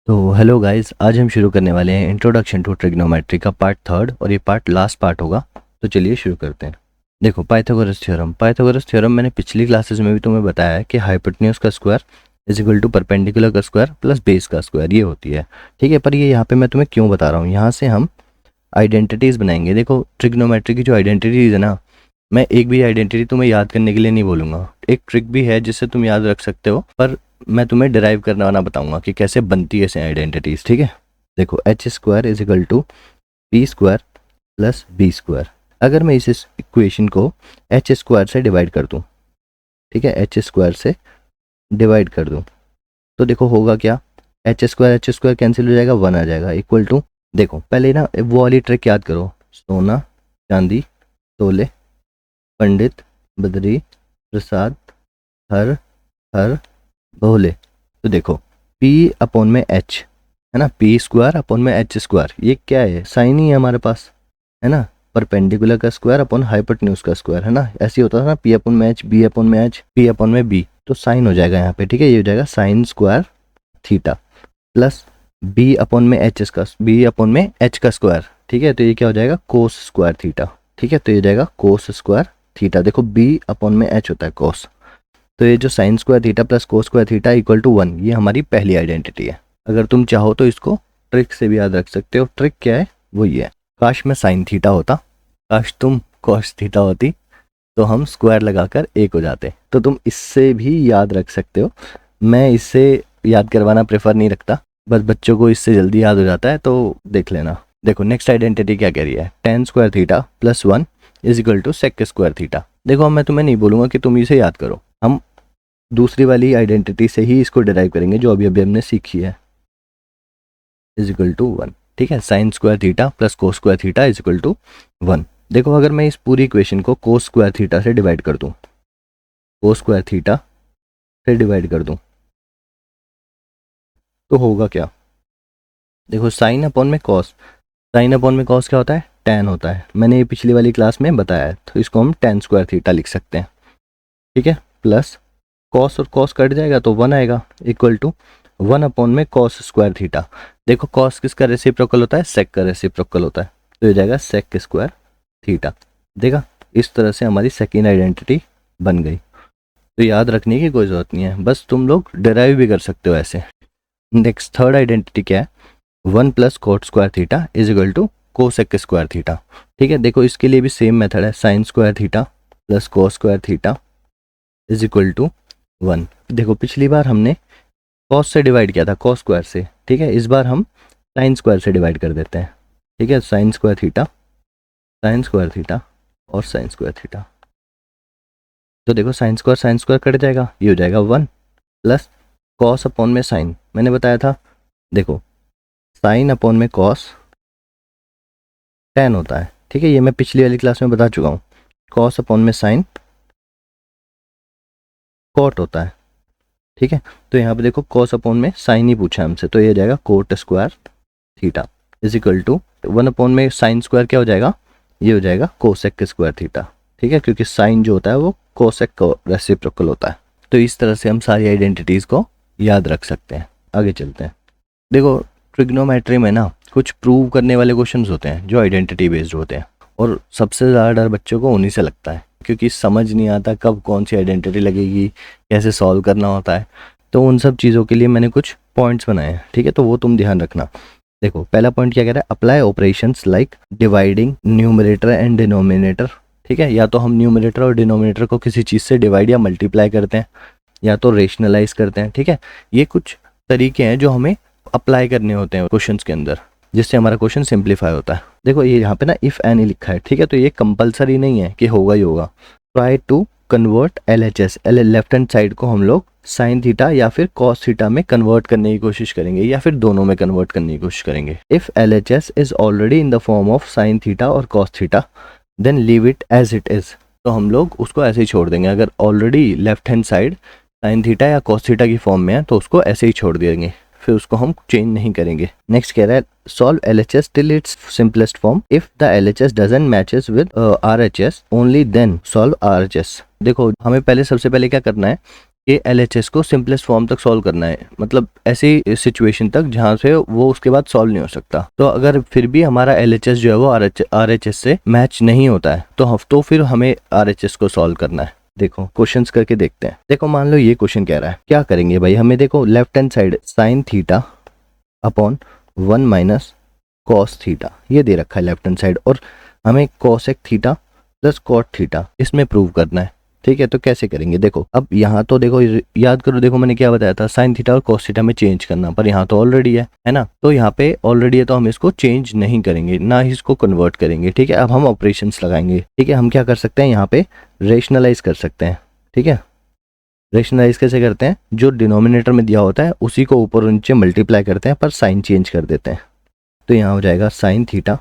तो hello guys, आज हम शुरू करने वाले हैं इंट्रोडक्शन टू ट्रिग्नोमेट्री का पार्ट थर्ड और ये पार्ट लास्ट पार्ट होगा। तो चलिए शुरू करते हैं। देखो, पाइथागोरस थ्योरम मैंने पिछली क्लासेस में भी तुम्हें बताया है कि हाइपोटेन्यूज का square is equal to perpendicular का स्क्वायर प्लस बेस का स्क्वायर ये होती है। ठीक है, पर ये यहाँ पे मैं तुम्हें क्यों बता रहा हूँ, यहाँ से हम आइडेंटिटीज बनाएंगे। देखो, ट्रिग्नोमेट्री की जो आइडेंटिटीज है ना, मैं एक भी आइडेंटिटी तुम्हें याद करने के लिए नहीं बोलूंगा। एक ट्रिक भी है जिससे तुम याद रख सकते हो, पर मैं तुम्हें डिराइव करना वाना बताऊंगा कि कैसे बनती है ऐसे आइडेंटिटीज। ठीक है, देखो, H square is equal to P square plus B square. अगर मैं इस इक्वेशन को एच स्क्वायर से डिवाइड कर दूं, ठीक है, एच स्क्वायर से डिवाइड कर दूं, तो देखो होगा क्या, एच स्क्वायर कैंसिल हो जाएगा, वन आ जाएगा, इक्वल टू, देखो पहले ना वो वाली ट्रिक याद करो, सोना चांदी तोले पंडित बद्री प्रसाद हर हर बहुले। तो देखो, P अपॉन में H है ना, पी स्क्वायर अपॉन में एच स्क्वायर, ये क्या है, साइन ही है हमारे पास, है ना। परपेंडिकुलर का स्क्वायर अपॉन हाइपोटेन्यूज का स्क्वायर, है ना, ऐसे ही होता था ना, P अपॉन में H, B अपॉन में H, P अपॉन में B, तो साइन हो जाएगा यहाँ पे। ठीक है, ये हो जाएगा sign square theta plus B upon में H का, B अपॉन में H का स्क्वायर। ठीक है, तो ये क्या हो जाएगा, कोस स्क्वायर थीटा। ठीक है, तो ये हो जाएगा कोस स्क्वायर थीटा। देखो, B अपॉन में H होता है कोस, तो ये जो sine square theta plus cos square theta equal to one, ये हमारी पहली आइडेंटिटी है। अगर तुम चाहो तो इसको ट्रिक से भी याद रख सकते हो। ट्रिक क्या है, वो ये है, काश मैं साइन थीटा होता, काश तुम कॉस थीटा होती, तो हम स्क्वायर लगाकर एक हो जाते। तो तुम इससे भी याद रख सकते हो। मैं इससे याद करवाना प्रेफर नहीं रखता, बस बच्चों को इससे जल्दी याद हो जाता है, तो देख लेना। देखो, नेक्स्ट आइडेंटिटी क्या कह रही है, tan square theta plus one is equal to sec square theta. देखो, मैं तुम्हें नहीं बोलूंगा कि तुम इसे याद करो, हम दूसरी वाली आइडेंटिटी से ही इसको डिराइव करेंगे जो अभी अभी हमने सीखी है, इज इक्वल टू वन। ठीक है, sine square theta plus cos square theta is equal to one. देखो, अगर मैं इस पूरी इक्वेशन को कोस स्क्वायर थीटा से डिवाइड कर दूं, कोस स्क्वायर थीटा से डिवाइड कर दूं, तो होगा क्या, देखो, साइन अपॉन में कॉस, साइन अपॉन में कॉस क्या होता है, टैन होता है। मैंने ये पिछली वाली क्लास में बताया है, तो इसको हम टेन स्क्वायर थीटा लिख सकते हैं। ठीक है, प्लस कॉस और कॉस कट जाएगा तो वन आएगा, इक्वल टू वन अपॉन में कॉस स्क्वायर थीटा। देखो, कॉस किसका रेसिप्रोकल होता है, सेक का रेसिप्रोकल होता है, तो ये जाएगा सेक स्क्वायर थीटा। देखा, इस तरह से हमारी सेकेंड आइडेंटिटी बन गई। तो याद रखने की कोई जरूरत नहीं है, बस तुम लोग डिराइव भी कर सकते हो ऐसे। नेक्स्ट थर्ड आइडेंटिटी क्या है, one plus cot square theta is equal to cosec square theta. ठीक है, देखो इसके लिए भी सेम मेथड है, sine square theta plus cos square theta is equal to one. देखो, पिछली बार हमने कॉस से डिवाइड किया था, कॉस स्क्वायर से। ठीक है, इस बार हम साइन स्क्वायर से डिवाइड कर देते हैं। ठीक है, साइन स्क्वायर थीटा और साइन स्क्वायर थीटा। तो देखो, साइन स्क्वायर कट जाएगा, ये हो जाएगा वन प्लस कॉस अपॉन में साइन, मैंने बताया था, देखो साइन अपॉन में कॉस टेन होता है। ठीक है, ये मैं पिछली वाली क्लास में बता चुका हूँ। कॉस अपॉन में साइन कॉट होता है। ठीक है, तो यहाँ पे देखो, कॉस अपॉन में साइन ही पूछा हमसे, तो ये हो जाएगा cot square theta is equal to one upon में साइन स्क्वायर क्या हो जाएगा, ये हो जाएगा कोसेक स्क्वायर थीटा। ठीक है, क्योंकि साइन जो होता है वो कोसेक का रेसिप्रोकल होता है। तो इस तरह से हम सारी आइडेंटिटीज को याद रख सकते हैं। आगे चलते हैं। देखो, ट्रिग्नोमेट्री में ना कुछ प्रूव करने वाले क्वेश्चंस होते हैं जो आइडेंटिटी बेस्ड होते हैं, और सबसे ज़्यादा डर बच्चों को उन्हीं से लगता है, क्योंकि समझ नहीं आता कब कौन सी आइडेंटिटी लगेगी, कैसे सॉल्व करना होता है। तो उन सब चीज़ों के लिए मैंने कुछ पॉइंट्स बनाए हैं। ठीक है, तो वो तुम ध्यान रखना। देखो, पहला पॉइंट क्या कह रहा है, apply operations like dividing numerator and denominator. ठीक है, या तो हम न्यूमरेटर और डिनोमिनेटर को किसी चीज़ से डिवाइड या मल्टीप्लाई करते हैं, या तो रेशनलाइज करते हैं। ठीक है, ये कुछ तरीके हैं जो हमें अप्लाई करने होते हैं क्वेश्चंस के अंदर, जिससे हमारा क्वेश्चन सिंप्लीफाई होता है। देखो, ये यहाँ पे ना इफ एनी लिखा है। ठीक है, तो ये कंपलसरी नहीं है कि होगा ही होगा। Try to convert LHS, left hand side को हम लोग साइन थीटा या फिर कॉस थीटा में कन्वर्ट करने की कोशिश करेंगे, या फिर दोनों में कन्वर्ट करने की कोशिश करेंगे। If LHS is already in the form of sine theta और cos theta then leave it as it is. तो हम लोग उसको ऐसे ही छोड़ देंगे। अगर already left hand side sine theta या कॉस थीटा की फॉर्म में है तो उसको ऐसे ही छोड़ देंगे, फिर उसको हम चेंज नहीं करेंगे। नेक्स्ट कह रहा है, solve LHS till it's simplest form, if the LHS doesn't matches with RHS only then solve RHS। देखो, हमें पहले सबसे पहले क्या करना है, ये LHS को सिंपलेस्ट फॉर्म तक सॉल्व करना है, मतलब ऐसी सिचुएशन तक जहाँ से वो उसके बाद सॉल्व नहीं हो सकता। तो अगर फिर भी हमारा LHS जो है वो RHS से मैच नहीं होता है तो फिर हमें RHS को सॉल्व करना है। देखो क्वेश्चंस करके देखते हैं। देखो मान लो ये क्वेश्चन कह रहा है, क्या करेंगे भाई, हमें देखो left hand side sine theta upon 1 minus cos theta ये दे रखा है लेफ्ट हैंड साइड, और हमें cosec theta plus cot theta इसमें प्रूव करना है। ठीक है, तो कैसे करेंगे, देखो अब यहाँ तो देखो याद करो, देखो मैंने क्या बताया था, साइन थीटा और कॉस थीटा में चेंज करना, पर यहाँ तो ऑलरेडी है ना, तो यहाँ पे ऑलरेडी है तो हम इसको चेंज नहीं करेंगे, ना ही इसको कन्वर्ट करेंगे। ठीक है, अब हम ऑपरेशंस लगाएंगे। ठीक है, हम क्या कर सकते हैं, यहाँ पे रेशनलाइज कर सकते हैं। ठीक है, रेशनलाइज कैसे करते हैं, जो डिनोमिनेटर में दिया होता है उसी को ऊपर नीचे मल्टीप्लाई करते हैं, पर साइन चेंज कर देते हैं। तो यहाँ हो जाएगा sine theta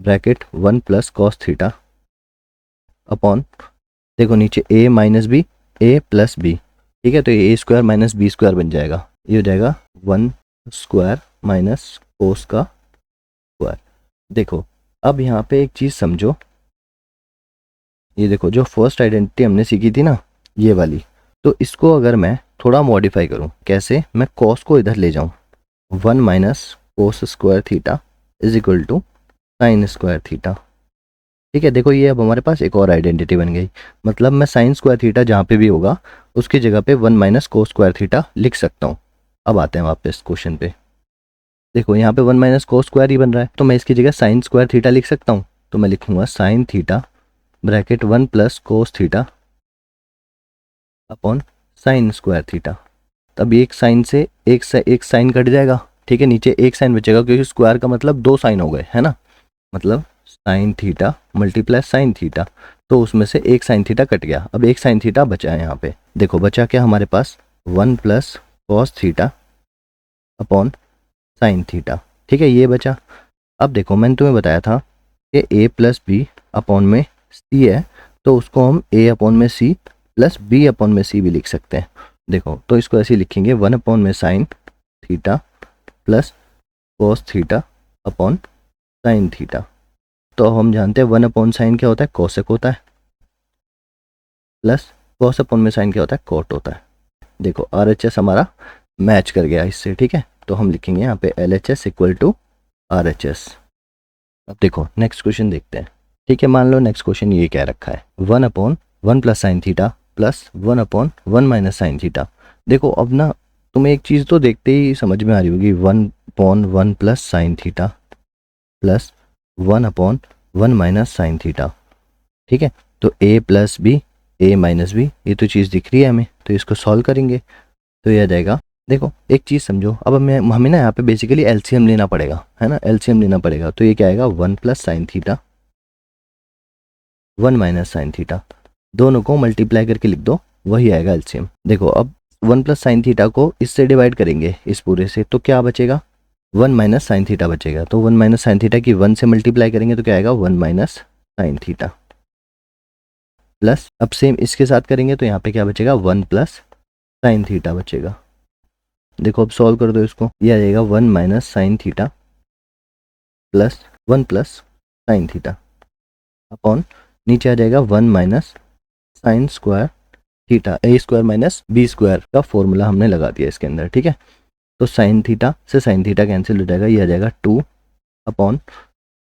bracket 1 plus cos theta upon, देखो नीचे a minus B A plus B. ठीक है, तो ये a square minus B square बन जाएगा, ये हो जाएगा 1 स्क्वायर माइनस कोस का स्क्वायर। देखो अब यहाँ पे एक चीज़ समझो, ये देखो जो फर्स्ट आइडेंटिटी हमने सीखी थी ना ये वाली, तो इसको अगर मैं थोड़ा मॉडिफाई करूँ, कैसे, मैं कॉस को इधर ले जाऊँ, 1 minus cos square theta is equal to sine square theta. ठीक है, देखो ये अब हमारे पास एक और आइडेंटिटी बन गई, मतलब मैं साइन स्क्वायर थीटा जहाँ पे भी होगा उसकी जगह पे 1 माइनस कोस स्क्वायर थीटा लिख सकता हूँ। अब आते हैं वापस क्वेश्चन पे, देखो यहाँ पे 1 माइनस कोस स्क्वायर ही बन रहा है, तो मैं इसकी जगह साइन स्क्वायर थीटा लिख सकता हूँ। तो मैं लिखूंगा sign theta bracket 1 plus cos theta upon sign square theta. तब एक साइन से एक साइन कट जाएगा। ठीक है, नीचे एक साइन बचेगा क्योंकि स्क्वायर का मतलब 2 साइन हो गए, है ना, मतलब sine theta multiply sign theta, तो उसमें से एक साइन थीटा कट गया, अब एक साइन थीटा बचा है यहाँ पे। देखो बचा क्या हमारे पास, 1 plus cos theta upon sine theta. ठीक है, ये बचा। अब देखो मैंने तुम्हें बताया था कि a प्लस बी अपॉन में c है, तो उसको हम a अपॉन में c प्लस b अपॉन में c भी लिख सकते हैं। देखो तो इसको ऐसे लिखेंगे, 1 अपॉन में sign theta plus cos theta upon sine theta. तो हम जानते हैं 1 अपॉन साइन क्या होता है, कोसेक होता है, प्लस कॉस अपॉन में साइन क्या होता है, कॉट होता है। देखो RHS हमारा मैच कर गया इससे। ठीक है, तो हम लिखेंगे यहाँ पे LHS इक्वल टू RHS। अब देखो नेक्स्ट क्वेश्चन देखते हैं। ठीक है, मान लो नेक्स्ट क्वेश्चन ये क्या रखा है, 1 upon 1 plus sine theta plus 1 upon 1 minus sine theta. देखो अब ना तुम्हें एक चीज़ तो देखते ही समझ में आ रही होगी, 1 upon 1 plus sine theta plus 1 upon 1 minus sine theta. ठीक है, तो a plus B A minus B, ये तो चीज़ दिख रही है हमें, तो इसको सॉल्व करेंगे तो ये आ जाएगा। देखो एक चीज़ समझो, अब हमें ना यहाँ पे बेसिकली LCM लेना पड़ेगा, है ना, LCM लेना पड़ेगा। तो ये क्या आएगा, 1 plus sine theta 1 minus sine theta, दोनों को मल्टीप्लाई करके लिख दो, वही आएगा LCM। देखो अब 1 प्लस साइन थीटा को इससे डिवाइड करेंगे इस पूरे से, तो क्या बचेगा, 1 माइनस साइन थीटा बचेगा। तो 1 माइनस साइन थीटा की 1 से मल्टीप्लाई करेंगे तो क्या आएगा, 1 माइनस साइन थीटा प्लस, अब सेम इसके साथ करेंगे तो यहाँ पे क्या बचेगा, 1 प्लस साइन थीटा बचेगा। देखो अब सॉल्व कर दो इसको, ये आ जाएगा 1 minus sine theta plus 1 plus sine theta upon, नीचे आ जाएगा 1 minus sine square theta, a square minus B square का फॉर्मूला हमने लगा दिया इसके अंदर। ठीक है, तो साइन थीटा से साइन थीटा कैंसिल हो जाएगा, ये आ जाएगा 2 upon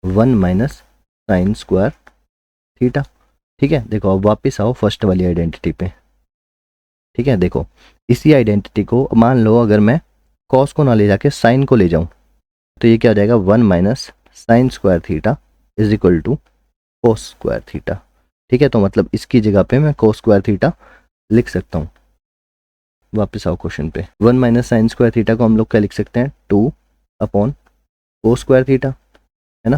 1 minus sine square theta. ठीक है, देखो अब वापस आओ फर्स्ट वाली आइडेंटिटी पे। ठीक है, देखो इसी आइडेंटिटी को मान लो अगर मैं कॉस को ना ले जाके साइन को ले जाऊं, तो ये क्या हो जाएगा, 1 minus sine square theta is equal to cos square theta. ठीक है, तो मतलब इसकी जगह पे मैं कोस स्क्वायर थीटा लिख सकता हूँ। वापस आओ क्वेश्चन पे, 1 माइनस साइन स्क्वायर थीटा को हम लोग क्या लिख सकते हैं, 2 अपॉन कोस स्क्वायर थीटा, है ना।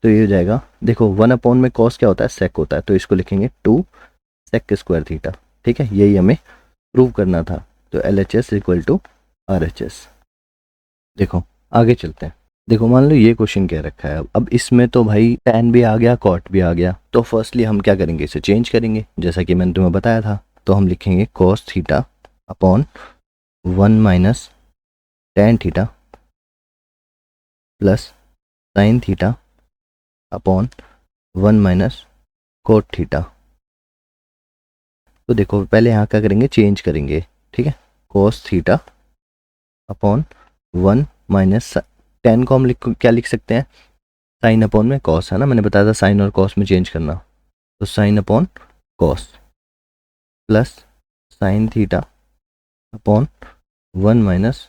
तो ये हो जाएगा, देखो 1 अपॉन में कॉस क्या होता है, सेक होता है, तो इसको लिखेंगे 2 सेक स्क्वायर थीटा। ठीक है, यही हमें प्रूव करना था। तो LHS इक्वल टू RHS। देखो आगे चलते हैं। देखो मान लो ये क्वेश्चन क्या रखा है, अब इसमें तो भाई tan भी आ गया कॉट भी आ गया, तो फर्स्टली हम क्या करेंगे, इसे चेंज करेंगे जैसा कि मैंने तुम्हें बताया था। तो हम लिखेंगे cos theta upon 1 minus tan theta plus sine theta upon 1 minus cot theta. तो देखो पहले यहाँ क्या करेंगे, चेंज करेंगे, ठीक है। cos theta upon 1 minus ten को हम क्या लिख सकते हैं, साइन अपॉन में कॉस, है ना, मैंने बताया था साइन और कॉस में चेंज करना। तो sine upon cos plus sine theta upon 1 minus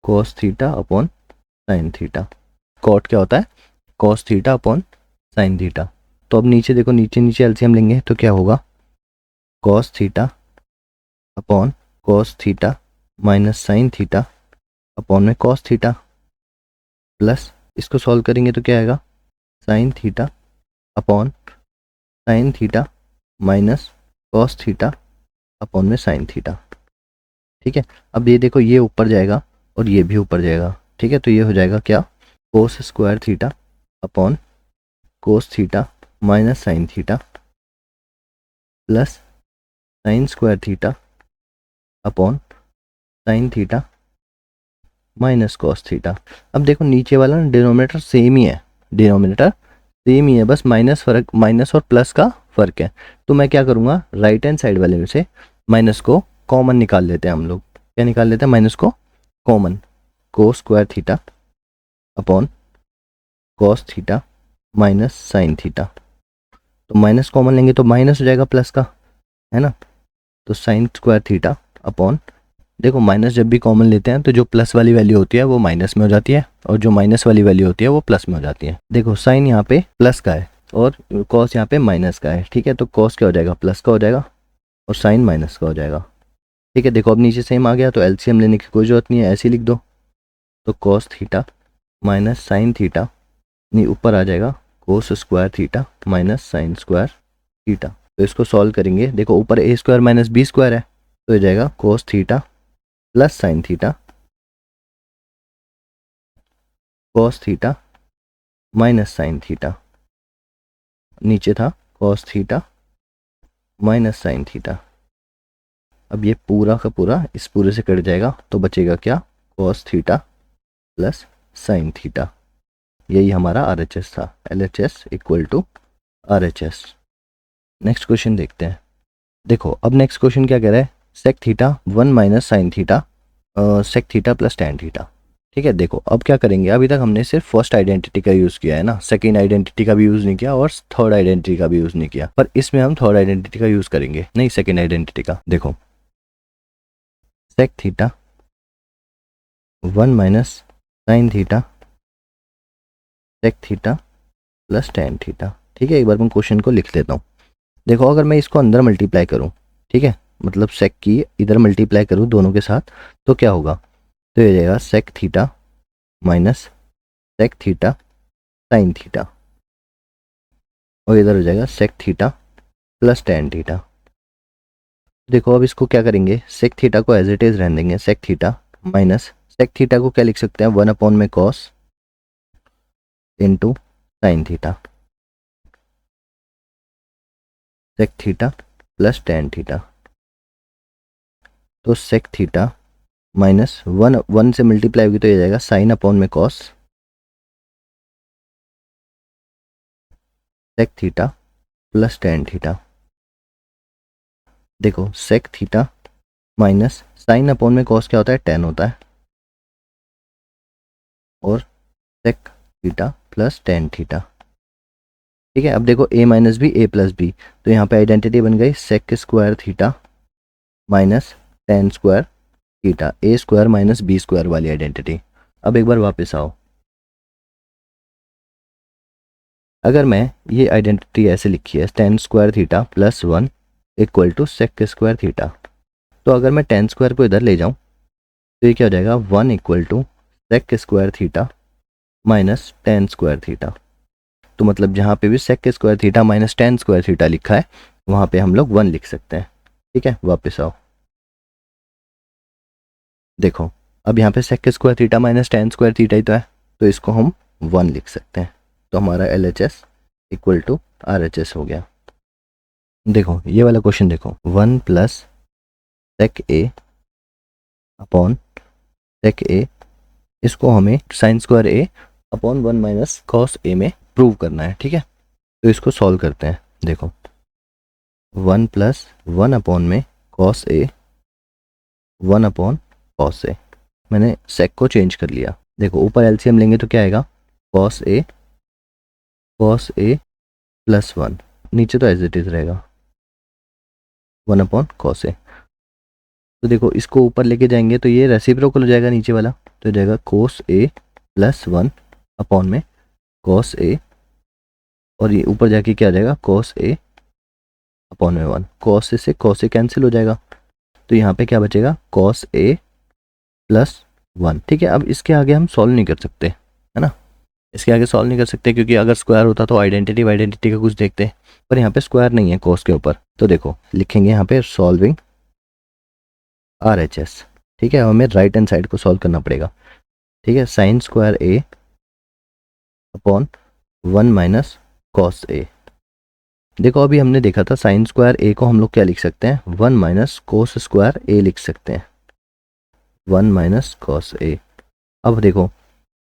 cos theta upon sine theta. Cot क्या होता है, cos theta upon sine theta. तो अब नीचे देखो, नीचे नीचे एलसीएम लेंगे तो क्या होगा, cos theta upon cos theta minus sine theta upon में कॉस थीटा प्लस इसको सॉल्व करेंगे तो क्या आएगा, sign theta upon sine theta minus cos theta upon में साइन थीटा। ठीक है, अब ये देखो ये ऊपर जाएगा और ये भी ऊपर जाएगा, ठीक है। तो ये हो जाएगा क्या, कोस square theta upon cos theta minus sine theta plus sign square theta upon sine theta minus cos theta. अब देखो नीचे वाला ना डिनोमिनेटर सेम ही है, डिनोमिनेटर सेम ही है, बस माइनस फर्क, माइनस और प्लस का फर्क है। तो मैं क्या करूँगा, राइट हैंड साइड वाले में से माइनस को कॉमन निकाल लेते हैं हम लोग। क्या निकाल लेते हैं, माइनस को कॉमन, कोस square theta upon cos theta minus sine theta. तो माइनस कॉमन लेंगे तो माइनस हो जाएगा प्लस का, है ना। तो साइन स्क्वायर थीटा अपॉन, देखो माइनस जब भी कॉमन लेते हैं तो जो प्लस वाली वैल्यू होती है वो माइनस में हो जाती है और जो माइनस वाली वैल्यू होती है वो प्लस में हो जाती है। देखो साइन यहाँ पे प्लस का है और कॉस यहाँ पे माइनस का है, ठीक है। तो कॉस क्या हो जाएगा, प्लस का हो जाएगा और साइन माइनस का हो जाएगा, ठीक है। देखो अब नीचे सेम आ गया तो एलसीएम लेने की कोई जरूरत नहीं है, ऐसे ही लिख दो। तो cos theta minus sine theta, नहीं ऊपर आ जाएगा cos square theta minus sine square theta. तो इसको सॉल्व करेंगे, देखो ऊपर ए स्क्वायर माइनस बी स्क्वायर है तो हो जाएगा cos theta plus sine theta cos theta minus sine theta, नीचे था cos theta minus sine theta. अब ये पूरा का पूरा इस पूरे से कट जाएगा तो बचेगा क्या, cos theta plus sine theta. यही हमारा RHS था, LHS equal to RHS। Next question देखते हैं। देखो अब नेक्स्ट क्वेश्चन क्या कह रहा है, sec theta 1 minus sine theta sec theta plus tan theta. ठीक है, देखो अब क्या करेंगे, अभी तक हमने सिर्फ फर्स्ट आइडेंटिटी का यूज़ किया है ना, सेकेंड आइडेंटिटी का भी यूज़ नहीं किया और थर्ड आइडेंटिटी का भी यूज़ नहीं किया, पर इसमें हम थर्ड आइडेंटिटी का यूज़ करेंगे, नहीं सेकेंड आइडेंटिटी का। देखो sec theta 1 minus sine theta sec theta plus tan theta. ठीक है, एक बार मैं क्वेश्चन को लिख लेता हूँ। देखो अगर मैं इसको अंदर मल्टीप्लाई करूँ, ठीक है, मतलब सेक की इधर मल्टीप्लाई करूँ दोनों के साथ तो क्या होगा, तो ये जाएगा sec theta minus sec theta sine theta और इधर हो जाएगा sec theta plus tan theta. देखो अब इसको क्या करेंगे, सेक थीटा को एज इट इज रहने देंगे, sec theta minus sec theta को क्या लिख सकते हैं, 1 अपॉन में cos into sine theta sec theta plus tan theta. तो सेक थीटा माइनस 1 से मल्टीप्लाई होगी तो ये जाएगा साइन अपॉन में cos sec theta plus tan theta. देखो sec theta minus sine upon में कॉस क्या होता है, टैन होता है, और sec theta plus tan theta. ठीक है, अब देखो a minus B A plus B, तो यहाँ पे आइडेंटिटी बन गई sec square theta minus tan square theta, A square minus B square वाली आइडेंटिटी। अब एक बार वापस आओ, अगर मैं ये आइडेंटिटी ऐसे लिखी है tan square theta plus 1 equal to sec square theta, तो अगर मैं टैन स्क्वायर को इधर ले जाऊँ तो ये क्या हो जाएगा, 1 equal to sec square theta minus tan square theta. तो मतलब जहाँ पे भी sec square theta minus tan square theta लिखा है वहाँ पे हम लोग 1 लिख सकते हैं। ठीक है, वापस आओ, देखो अब यहाँ पे sec square theta minus tan square theta ही तो है, तो इसको हम 1 लिख सकते हैं। तो हमारा LHS इक्वल टू RHS हो गया। देखो ये वाला क्वेश्चन देखो, 1 प्लस सेक ए अपॉन सेक ए, इसको हमें sine square A upon 1 minus cos A में प्रूव करना है। ठीक है, तो इसको सॉल्व करते हैं। देखो 1 प्लस 1 अपॉन में cos A 1 upon cos A. मैंने सेक को चेंज कर लिया। देखो ऊपर एलसीएम लेंगे तो क्या आएगा, कॉस ए प्लस 1, नीचे तो एज इट इज रहेगा 1 अपॉन कॉस ए। तो देखो इसको ऊपर लेके जाएंगे तो ये रेसिप्रोकल हो जाएगा नीचे वाला, तो हो जाएगा कोस ए प्लस 1 अपॉन में कॉस ए, और ये ऊपर जाके क्या आ जाएगा कॉस ए अपॉन में 1। कॉस ए से कॉस ए कैंसिल हो जाएगा, तो यहाँ पे क्या बचेगा कॉस ए प्लस 1। ठीक है, अब इसके आगे हम सॉल्व नहीं कर सकते, है ना, इसके आगे सॉल्व नहीं कर सकते क्योंकि अगर स्क्वायर होता तो आइडेंटिटी का कुछ देखते, पर यहाँ पे स्क्वायर नहीं है कॉस के ऊपर। तो देखो लिखेंगे यहाँ पे सॉल्विंग RHS। ठीक है, हमें राइट हैंड साइड को सॉल्व करना पड़ेगा। ठीक है, sine square A upon 1 minus cos A. देखो अभी हमने देखा था साइन स्क्वायर ए को हम लोग क्या लिख सकते हैं, 1 माइनस कोस स्क्वायर ए लिख सकते हैं, 1 माइनस कॉस ए। अब देखो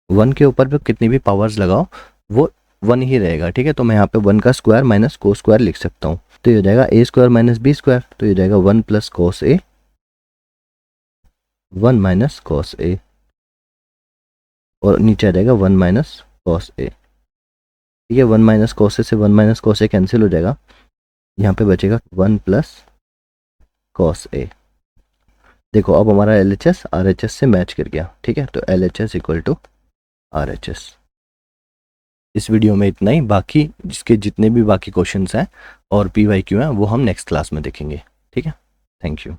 1 के ऊपर पे कितनी भी पावर्स लगाओ वो 1 ही रहेगा। ठीक है, तो मैं यहाँ पे 1 का स्क्वायर माइनस कोस स्क्वायर लिख सकता हूँ, तो ये हो जाएगा ए स्क्वायर माइनस बी स्क्वायर, तो ये हो जाएगा 1 plus cos A 1 minus cos A, और नीचे आ जाएगा 1 माइनस कॉस ए। ठीक है, 1 माइनस कॉस ए से 1 माइनस कॉस ए कैंसिल हो जाएगा, यहाँ पे बचेगा 1 प्लस कॉस ए। देखो अब हमारा LHS RHS से मैच कर गया। ठीक है, तो LHS इक्वल टू RHS। इस वीडियो में इतना ही, बाकी जिसके जितने भी बाकी क्वेश्चंस हैं और PYQ हैं वो हम नेक्स्ट क्लास में देखेंगे। ठीक है, थैंक यू।